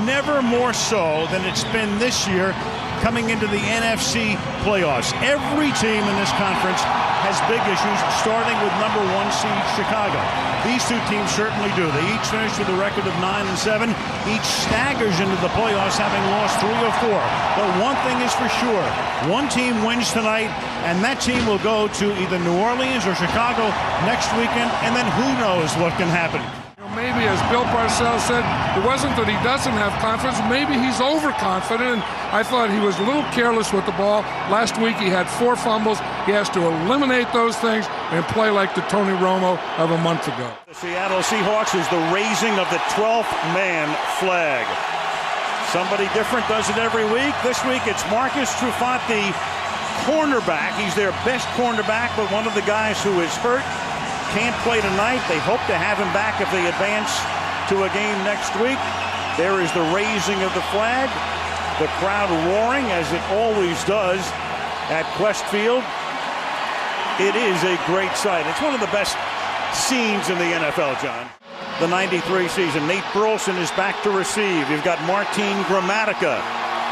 never more so than it's been this year coming into the NFC playoffs. Every team in this conference has big issues, starting with number 1 seed Chicago. These two teams certainly do. They each finished with a record of 9-7. Each staggers into the playoffs having lost 3 or 4. But one thing is for sure, one team wins tonight, and that team will go to either New Orleans or Chicago next weekend, and then who knows what can happen. Maybe, as Bill Parcells said, it wasn't that he doesn't have confidence. Maybe he's overconfident, and I thought he was a little careless with the ball. Last week he had 4 fumbles. He has to eliminate those things and play like the Tony Romo of a month ago. The Seattle Seahawks is the raising of the 12th man flag. Somebody different does it every week. This week it's Marcus Trufant, the cornerback. He's their best cornerback, but one of the guys who is hurt. Can't play tonight. They hope to have him back if they advance to a game next week. There is the raising of the flag. The crowd roaring, as it always does at Quest Field. It is a great sight. It's one of the best scenes in the NFL, John. The 93 season. Nate Burleson is back to receive. You've got Martin Gramatica,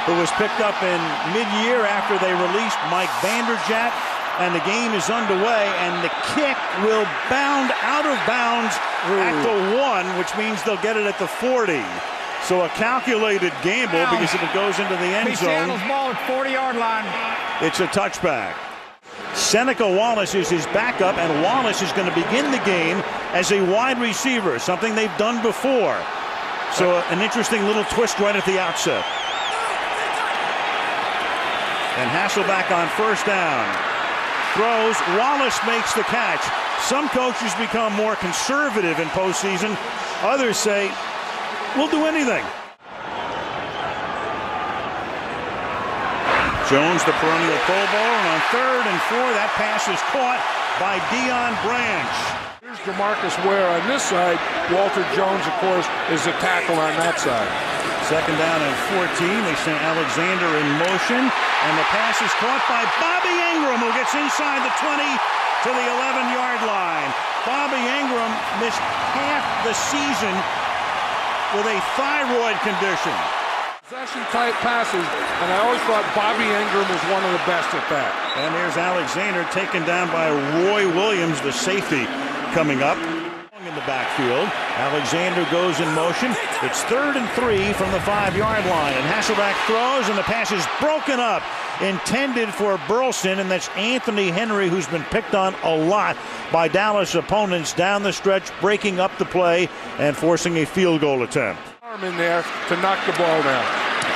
who was picked up in mid-year after they released Mike Vanderjagt. And the game is underway, and the kick will bound out of bounds at the 1, which means they'll get it at the 40. So a calculated gamble, because if it goes into the end zone, Seattle's ball at 40-yard line. It's a touchback. Seneca Wallace is his backup, and Wallace is going to begin the game as a wide receiver, something they've done before. So an interesting little twist right at the outset. And Hasselbeck on first down. Throws, Wallace makes the catch. Some coaches become more conservative in postseason. Others say, we'll do anything. Jones, the perennial Pro Bowler, and on 3rd and 4, that pass is caught by Deion Branch. Here's DeMarcus Ware on this side. Walter Jones, of course, is the tackle on that side. 2nd down and 14. They send Alexander in motion, and the pass is caught by Bobby Ingram, who gets inside the 20 to the 11-yard line. Bobby Ingram missed half the season with a thyroid condition. Possession-type passes, and I always thought Bobby Ingram was one of the best at that. And here's Alexander taken down by Roy Williams, the safety, coming up. In the backfield, Alexander goes in motion. It's 3rd and 3 from the 5-yard line, and Hasselbeck throws, and the pass is broken up, intended for Burleson, and that's Anthony Henry, who's been picked on a lot by Dallas opponents down the stretch, breaking up the play and forcing a field goal attempt. Arm in there to knock the ball down.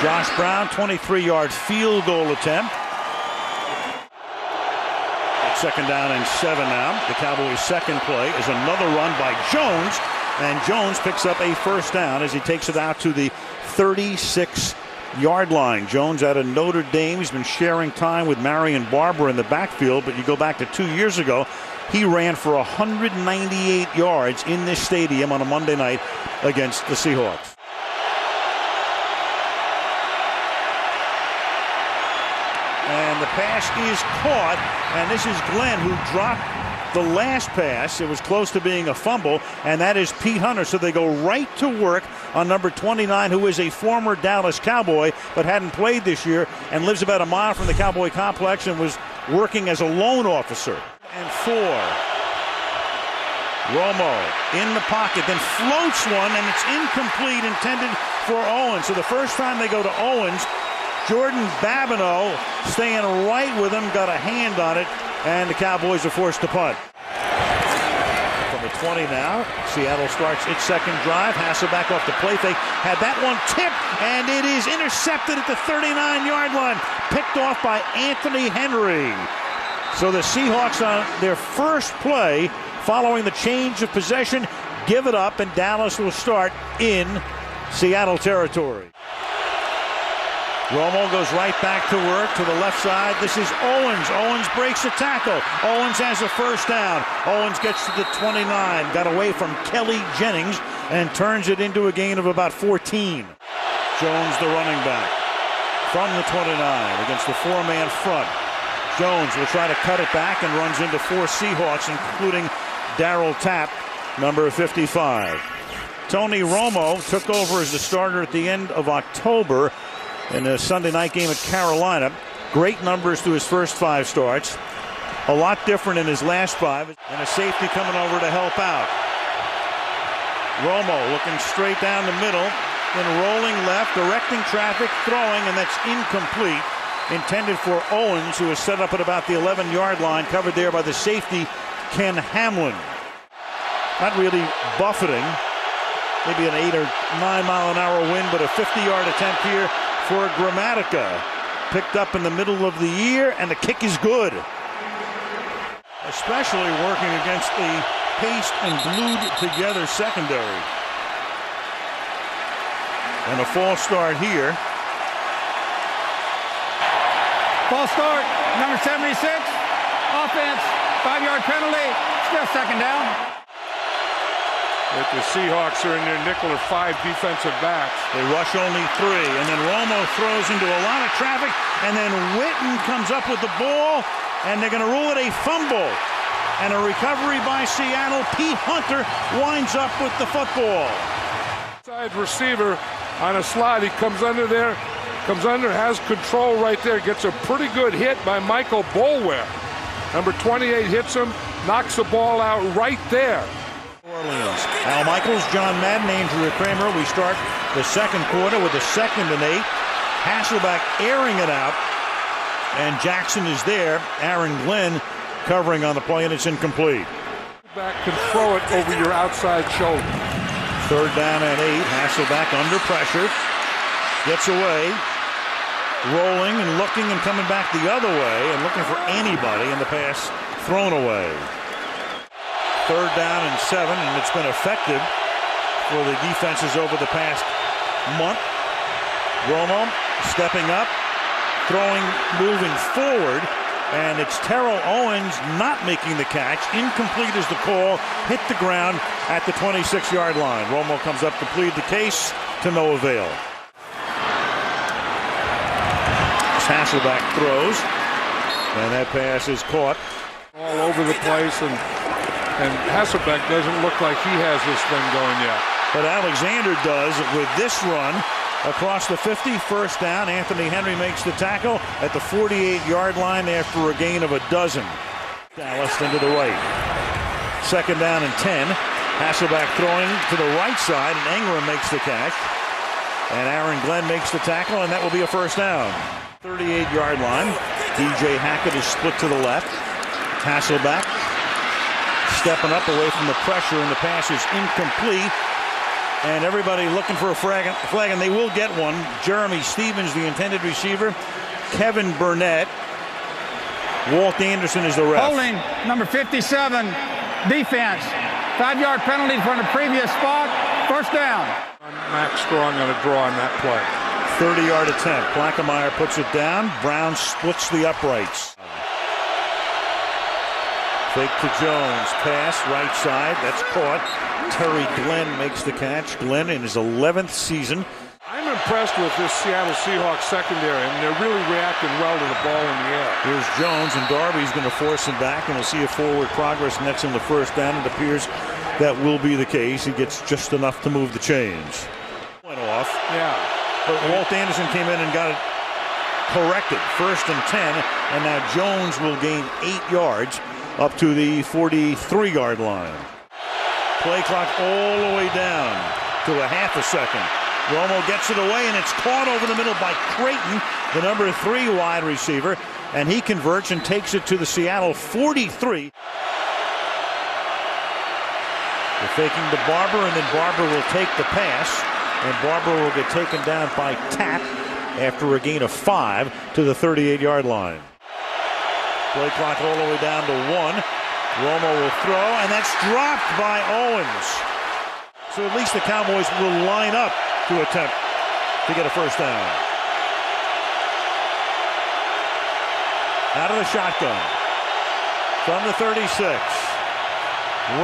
Josh Brown, 23-yard field goal attempt. 2nd down and 7 now. The Cowboys' second play is another run by Jones, and Jones picks up a first down as he takes it out to the 36-yard line. Jones out of Notre Dame. He's been sharing time with Marion Barber in the backfield, but you go back to 2 years ago, he ran for 198 yards in this stadium on a Monday night against the Seahawks. And the pass is caught, and this is Glenn, who dropped the last pass. It was close to being a fumble, and that is Pete Hunter. So they go right to work on number 29, who is a former Dallas Cowboy, but hadn't played this year, and lives about a mile from the Cowboy complex and was working as a loan officer. And 4. Romo in the pocket, then floats one, and it's incomplete, intended for Owens. So the first time they go to Owens, Jordan Babineau staying right with him, got a hand on it, and the Cowboys are forced to punt. From the 20 now, Seattle starts its second drive. Hasselbeck off the play fake, had that one tipped, and it is intercepted at the 39-yard line, picked off by Anthony Henry. So the Seahawks on their first play, following the change of possession, give it up, and Dallas will start in Seattle territory. Romo goes right back to work to the left side. This is Owens. Owens breaks a tackle. Owens has a first down. Owens gets to the 29. Got away from Kelly Jennings and turns it into a gain of about 14. Jones, the running back, from the 29 against the 4-man front. Jones will try to cut it back and runs into 4 Seahawks, including Darryl Tapp, number 55. Tony Romo took over as the starter at the end of October in a Sunday night game at Carolina. Great numbers through his first 5 starts. A lot different in his last 5. And a safety coming over to help out. Romo looking straight down the middle. Then rolling left, directing traffic, throwing, and that's incomplete. Intended for Owens, who is set up at about the 11-yard line, covered there by the safety, Ken Hamlin. Not really buffeting. Maybe an 8 or 9 mile an hour wind, but a 50-yard attempt here for Gramatica. Picked up in the middle of the year, and the kick is good. Especially working against the paced and glued together secondary. And a false start here. False start, number 76. Offense, 5-yard penalty. Still second down. But the Seahawks are in their nickel or 5 defensive backs. They rush only 3, and then Romo throws into a lot of traffic, and then Witten comes up with the ball, and they're going to rule it a fumble. And a recovery by Seattle. Pete Hunter winds up with the football. Side receiver on a slide. He comes under there, has control right there. Gets a pretty good hit by Michael Boulware. Number 28 hits him, knocks the ball out right there. Orleans. Al Michaels, John Madden, Andrew Kramer. We start the second quarter with a 2nd and 8. Hasselbeck airing it out. And Jackson is there. Aaron Glenn covering on the play, and it's incomplete. Back can throw it over your outside shoulder. 3rd down and 8. Hasselbeck under pressure. Gets away. Rolling and looking and coming back the other way and looking for anybody, and the pass thrown away. 3rd down and 7, and it's been effective for the defenses over the past month. Romo stepping up, throwing, moving forward, and it's Terrell Owens not making the catch. Incomplete is the call. Hit the ground at the 26-yard line. Romo comes up to plead the case, to no avail. Hasselbeck throws, and that pass is caught. All over the place, and Hasselbeck doesn't look like he has this thing going yet. But Alexander does with this run across the 50. 1st down. Anthony Henry makes the tackle at the 48-yard line after a gain of 12. Dallas into the right. 2nd down and 10. Hasselbeck throwing to the right side, and Ingram makes the catch. And Aaron Glenn makes the tackle, and that will be a 1st down. 38-yard line. DJ Hackett is split to the left. Hasselbeck stepping up away from the pressure, and the pass is incomplete. And everybody looking for a flag, and they will get one. Jeremy Stevens, the intended receiver. Kevin Burnett. Walt Anderson is the ref. Holding, number 57. Defense. 5-yard penalty from the previous spot. 1st down. Max Strong on a draw on that play. 30-yard attempt. Planckemeyer puts it down. Brown splits the uprights. Fake to Jones. Pass right side. That's caught. Terry Glenn makes the catch. Glenn in his 11th season. I'm impressed with this Seattle Seahawks secondary. I mean, they're really reacting well to the ball in the air. Here's Jones, and Darby's going to force him back, and we'll see a forward progress next in the 1st down. It appears that will be the case. He gets just enough to move the chains. Went off. Yeah. But Walt Anderson came in and got it corrected. 1st and 10, and now Jones will gain 8 yards up to the 43-yard line. Play clock all the way down to a half a second. Romo gets it away, and it's caught over the middle by Creighton, the number 3 wide receiver, and he converts and takes it to the Seattle 43. They're faking to Barber, and then Barber will take the pass, and Barber will get taken down by Tapp after a gain of 5 to the 38-yard line. Play clock all the way down to 1. Romo will throw, and that's dropped by Owens. So at least the Cowboys will line up to attempt to get a 1st down. Out of the shotgun. From the 36.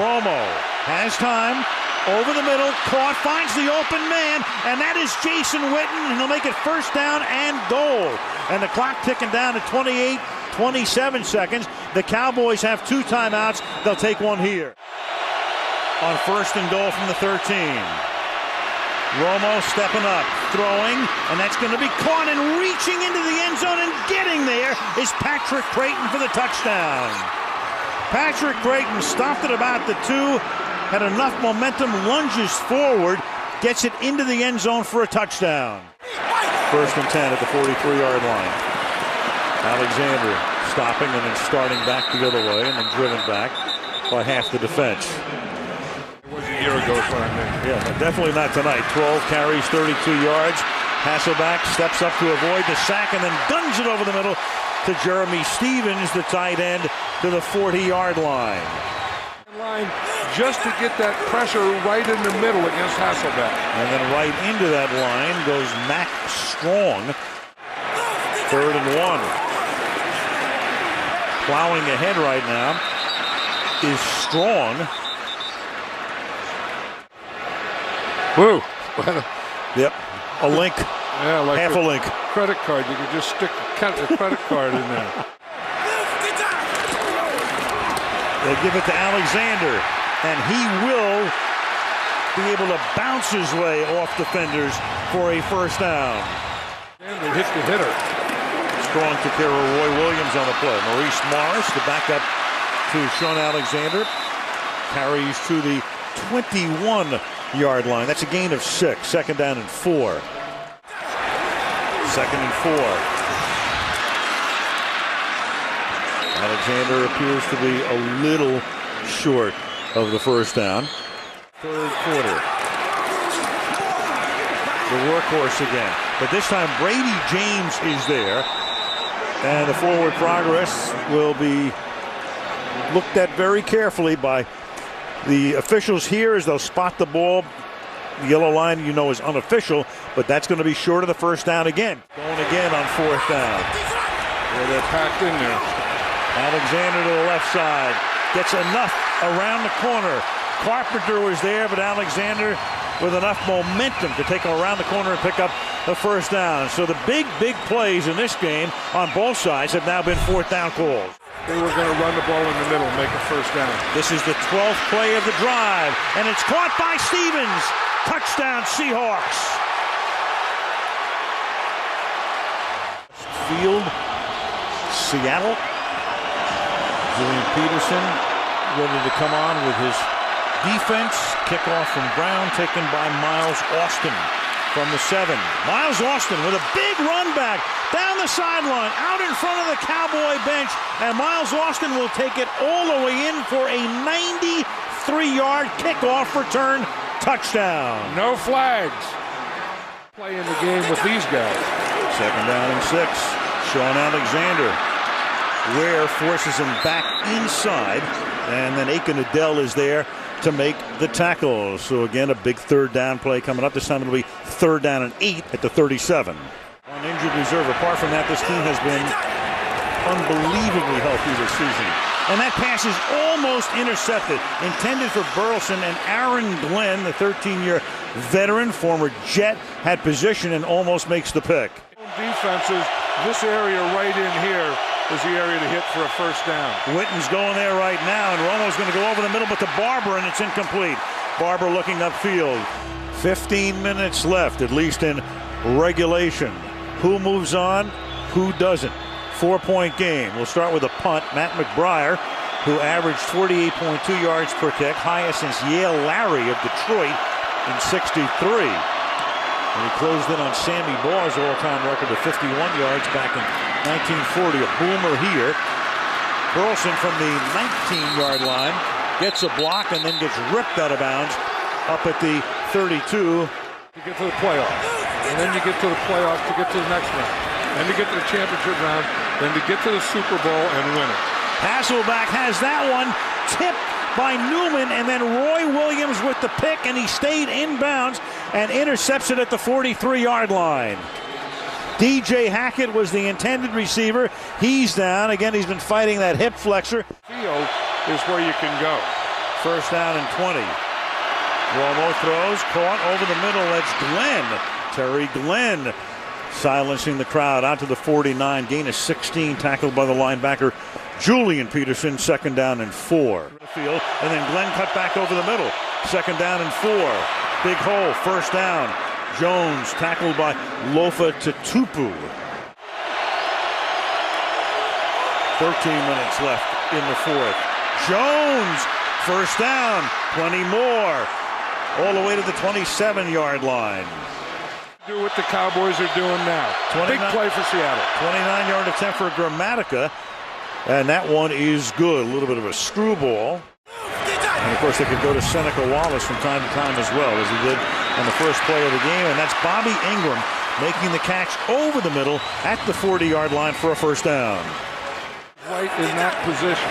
Romo has time. Over the middle. Caught. Finds the open man. And that is Jason Witten. And he'll make it 1st down and goal. And the clock ticking down to 27 seconds. The Cowboys have 2 timeouts. They'll take one here. On 1st and goal from the 13. Romo stepping up, throwing, and that's going to be caught, and reaching into the end zone and getting there is Patrick Creighton for the touchdown. Patrick Creighton stopped at about the 2, had enough momentum, lunges forward, gets it into the end zone for a touchdown. 1st and 10 at the 43-yard line. Alexander stopping and then starting back the other way and then driven back by half the defense. It was a year ago for him. Yeah, definitely not tonight. 12 carries, 32 yards. Hasselbeck steps up to avoid the sack and then guns it over the middle to Jeremy Stevens, the tight end, to the 40-yard line. Just to get that pressure right in the middle against Hasselbeck. And then right into that line goes Mac Strong. 3rd and 1. Plowing ahead right now is Strong. Woo. Yep. A link. Yeah, like half a link. Credit card. You could just stick a credit card in there. They give it to Alexander, and he will be able to bounce his way off defenders for a first down. And they hit the hitter. Strong took care of Roy Williams on the play. Maurice Morris, the backup to Sean Alexander, carries to the 21-yard line. That's a gain of 6. 2nd down and 4. 2nd and 4. Alexander appears to be a little short of the first down. 3rd quarter. The workhorse again. But this time Brady James is there. And the forward progress will be looked at very carefully by the officials here as they'll spot the ball. The yellow line, is unofficial, but that's going to be short of the first down again. Going again on 4th down. Yeah, they're packed in there. Alexander to the left side. Gets enough around the corner. Carpenter was there, but Alexander with enough momentum to take him around the corner and pick up the first down. So the big plays in this game on both sides have now been 4th down calls. They were going to run the ball in the middle and make a first down. This is the 12th play of the drive, and it's caught by Stevens. Touchdown, Seahawks. Field, Seattle. Julian Peterson ready to come on with his defense. Kickoff from Brown, taken by Miles Austin from the 7. Miles Austin with a big run back down the sideline, out in front of the Cowboy bench, and Miles Austin will take it all the way in for a 93-yard kickoff return touchdown. No flags. Play in the game with these guys. 2nd down and 6. Sean Alexander. Ware forces him back inside, and then Aiken Adele is there to make the tackle. So again, a big 3rd down play coming up. This time it'll be 3rd down and 8 at the 37. On injured reserve. Apart from that, this team has been unbelievably healthy this season. And that pass is almost intercepted. Intended for Burleson, and Aaron Glenn, the 13-year veteran, former Jet, had position and almost makes the pick. Defenses, this area right in here is the area to hit for a first down. Witten's going there right now, and Romo's going to go over the middle, but to Barber, and it's incomplete. Barber looking upfield. 15 minutes left, at least in regulation. Who moves on? Who doesn't? 4-point game. We'll start with a punt. Matt McBriar, who averaged 48.2 yards per kick, highest since Yale Larry of Detroit in 63. And he closed in on Sammy Baugh's all-time record of 51 yards back in 1940. A boomer here. Burleson from the 19-yard line gets a block and then gets ripped out of bounds up at the 32. You get to the playoffs, and then you get to the playoffs to get to the next round. Then you get to the championship round, then to get to the Super Bowl and win it. Hasselbeck has that one tipped by Newman, and then Roy Williams with the pick, and he stayed inbounds and intercepts it at the 43-yard line. DJ Hackett was the intended receiver. He's down. Again, he's been fighting that hip flexor. Field is where you can go. First down and 20. Romo throws, caught over the middle. That's Glenn. Terry Glenn silencing the crowd out to the 49. Gain of 16, tackled by the linebacker Julian Peterson. 2nd down and 4. Field, and then Glenn cut back over the middle. 2nd down and 4. Big hole, first down. Jones tackled by Lofa Tupu. 13 minutes left in the fourth. Jones, first down, 20 more. All the way to the 27-yard line. Do what the Cowboys are doing now. Big play for Seattle. 29-yard attempt for Grammatica. And that one is good. A little bit of a screwball. And, of course, they could go to Seneca Wallace from time to time as well, as he did on the first play of the game. And that's Bobby Ingram making the catch over the middle at the 40-yard line for a first down. Right in that position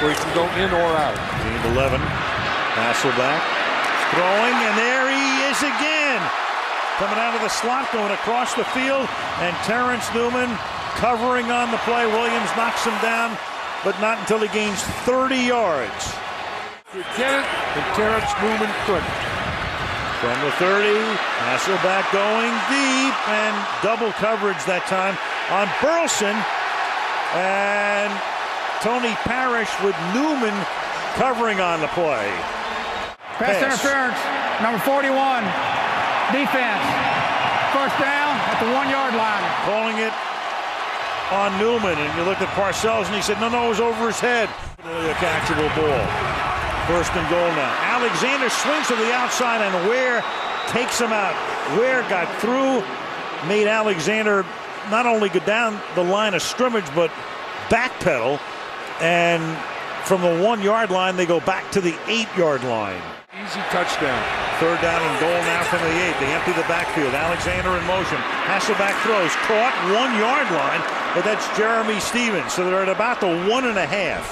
where he can go in or out. Team 11. Hasselback throwing, and there he is again. Coming out of the slot, going across the field, and Terrence Newman covering on the play. Williams knocks him down, but not until he gains 30 yards. You get it, and Terrence Newman couldn't. From the 30, Hasselback going deep, and double coverage that time on Burleson. And Tony Parrish with Newman covering on the play. Pass interference, number 41. Defense. First down at the 1-yard line. Calling it on Newman, and you look at Parcells, and he said, no, it was over his head. A catchable ball. First and goal now. Alexander swings to the outside, and Ware takes him out. Ware got through, made Alexander not only go down the line of scrimmage, but backpedal. And from the 1-yard line, they go back to the 8-yard line. Easy touchdown. Third down and goal now from the 8. They empty the backfield. Alexander in motion. Hasselback throws. Caught 1-yard line, but that's Jeremy Stevens. So they're at about the 1.5.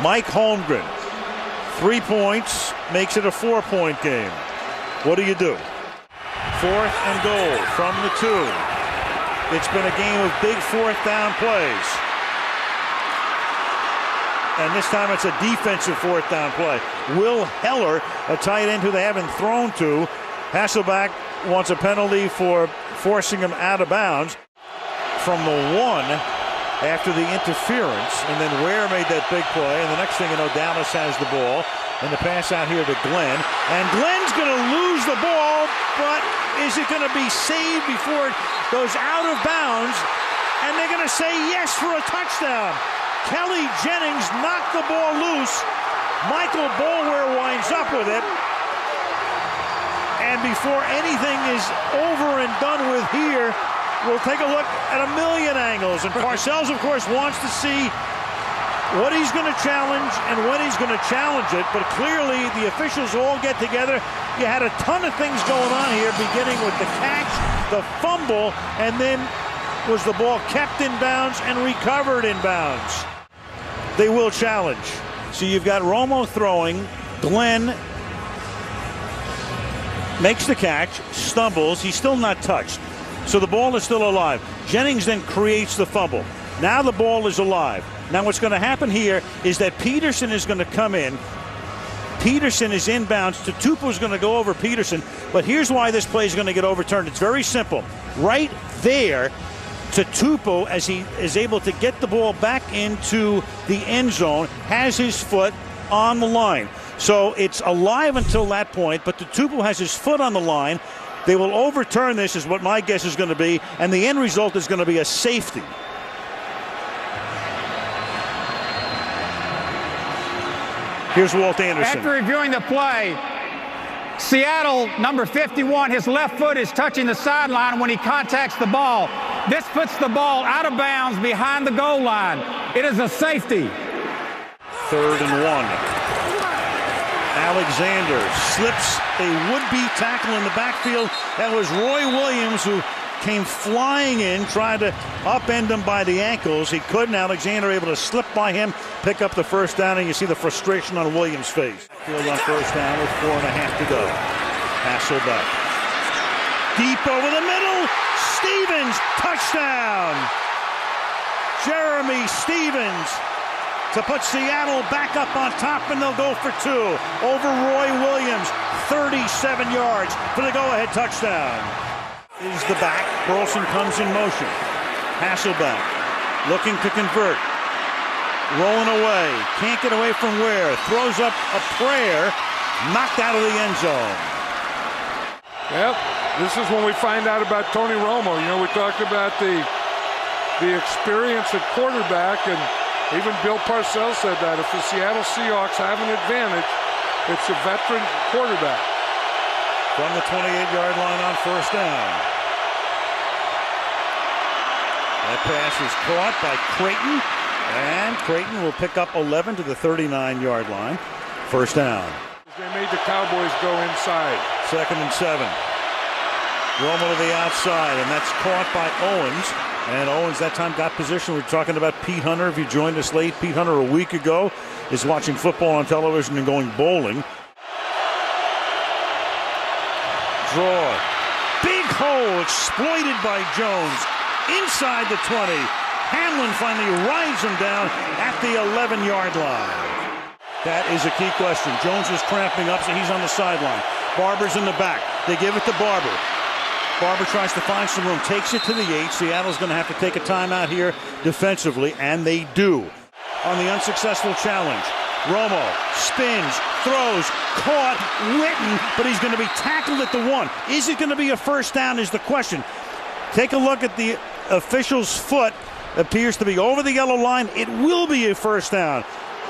Mike Holmgren, 3 points, makes it a 4-point game. What do you do? Fourth and goal from the 2. It's been a game of big fourth down plays. And this time it's a defensive fourth down play. Will Heller, a tight end who they haven't thrown to. Hasselback wants a penalty for forcing him out of bounds from the 1 after the interference. And then Ware made that big play. And the next thing you know, Dallas has the ball. And the pass out here to Glenn. And Glenn's going to lose the ball, but is it going to be saved before it goes out of bounds? And they're going to say yes for a touchdown. Kelly Jennings knocked the ball loose. Michael Boulware winds up with it. And before anything is over and done with here, we'll take a look at a million angles. And Parcells, of course, wants to see what he's going to challenge and when he's going to challenge it. But clearly, the officials all get together. You had a ton of things going on here, beginning with the catch, the fumble, and then was the ball kept in bounds and recovered in bounds. They will challenge. So you've got Romo throwing. Glenn makes the catch, stumbles. He's still not touched. So the ball is still alive. Jennings then creates the fumble. Now the ball is alive. Now what's going to happen here is that Peterson is going to come in. Peterson is inbounds. Tupu is going to go over Peterson. But here's why this play is going to get overturned. It's very simple. Right there, Tupu, as he is able to get the ball back into the end zone, has his foot on the line. So it's alive until that point, but Tupu has his foot on the line. They will overturn this, is what my guess is going to be, and the end result is going to be a safety. Here's Walt Anderson. After reviewing the play, Seattle, number 51, his left foot is touching the sideline when he contacts the ball. This puts the ball out of bounds behind the goal line. It is a safety. 3rd and 1. Alexander slips a would-be tackle in the backfield. That was Roy Williams, who came flying in, tried to upend him by the ankles. He couldn't. Alexander able to slip by him, pick up the first down, and you see the frustration on Williams' face. Field on first down with 4.5 to go. Hasselback. Deep over the middle. Stevens, touchdown. Jeremy Stevens to put Seattle back up on top, and they'll go for 2 over Roy Williams. 37 yards for the go-ahead touchdown. Is the back. Burleson comes in motion. Hasselback looking to convert. Rolling away. Can't get away from Ware. Throws up a prayer knocked out of the end zone. Yep, this is when we find out about Tony Romo. You know, we talked about the experience at quarterback, and even Bill Parcells said that if the Seattle Seahawks have an advantage, it's a veteran quarterback. From the 28-yard line on first down. That pass is caught by Creighton, and Creighton will pick up 11 to the 39-yard line. First down. They made the Cowboys go inside. 2nd and 7. Romo to the outside, and that's caught by Owens. And Owens that time got position. We're talking about Pete Hunter. If you joined us late, Pete Hunter a week ago is watching football on television and going bowling. Draw. Big hole exploited by Jones. Inside the 20. Hamlin finally rides him down at the 11-yard line. That is a key question. Jones is cramping up, so he's on the sideline. Barber's in the back. They give it to Barber. Barber tries to find some room, takes it to the 8. Seattle's going to have to take a timeout here defensively, and they do. On the unsuccessful challenge, Romo spins, throws, caught, Witten, but he's going to be tackled at the 1. Is it going to be a first down is the question. Take a look at the official's foot. Appears to be over the yellow line. It will be a first down.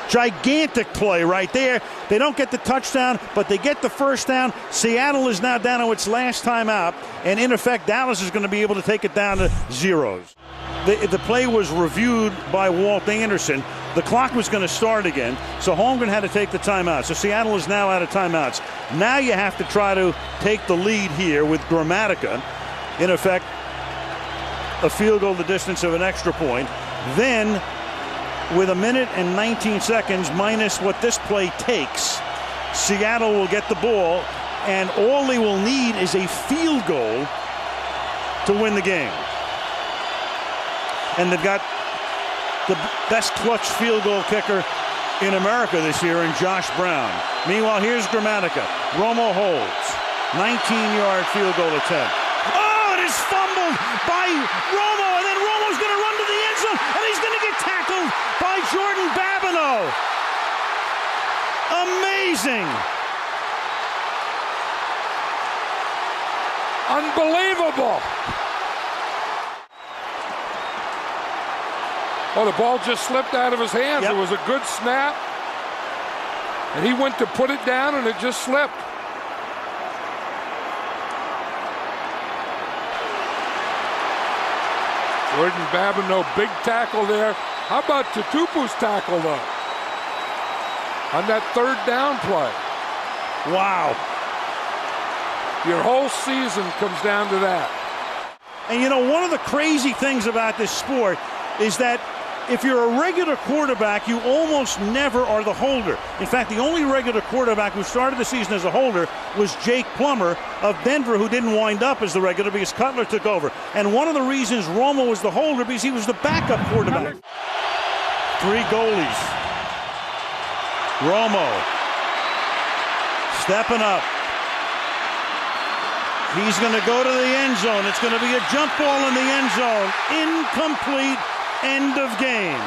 Gigantic play right there. They don't get the touchdown, but they get the first down. Seattle is now down to its last timeout, and in effect, Dallas is going to be able to take it down to zeros. The play was reviewed by Walt Anderson. The clock was going to start again, so Holmgren had to take the timeout. So Seattle is now out of timeouts. Now you have to try to take the lead here with Grammatica. In effect, a field goal the distance of an extra point. Then, with 1 minute and 19 seconds minus what this play takes, Seattle will get the ball, and all they will need is a field goal to win the game. And they've got the best clutch field goal kicker in America this year in Josh Brown. Meanwhile, here's Grammatica. Romo holds. 19-yard field goal attempt. Oh, it is fumbled by Romo, and then Romo's going to run to the end zone, and he's going to get tackled by Jordan Babineau. Amazing. Unbelievable. Oh, the ball just slipped out of his hands. Yep. It was a good snap. And he went to put it down, and it just slipped. Jordan Babineau, big tackle there. How about Tutupu's tackle, though? On that third down play. Wow. Your whole season comes down to that. And you know, one of the crazy things about this sport is that if you're a regular quarterback, you almost never are the holder. In fact, the only regular quarterback who started the season as a holder was Jake Plummer of Denver, who didn't wind up as the regular because Cutler took over. And one of the reasons Romo was the holder because he was the backup quarterback. 3 goalies. Romo stepping up. He's going to go to the end zone. It's going to be a jump ball in the end zone. Incomplete. End of game.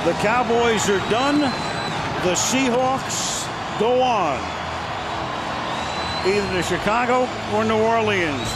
The Cowboys are done. The Seahawks go on. Either to Chicago or New Orleans.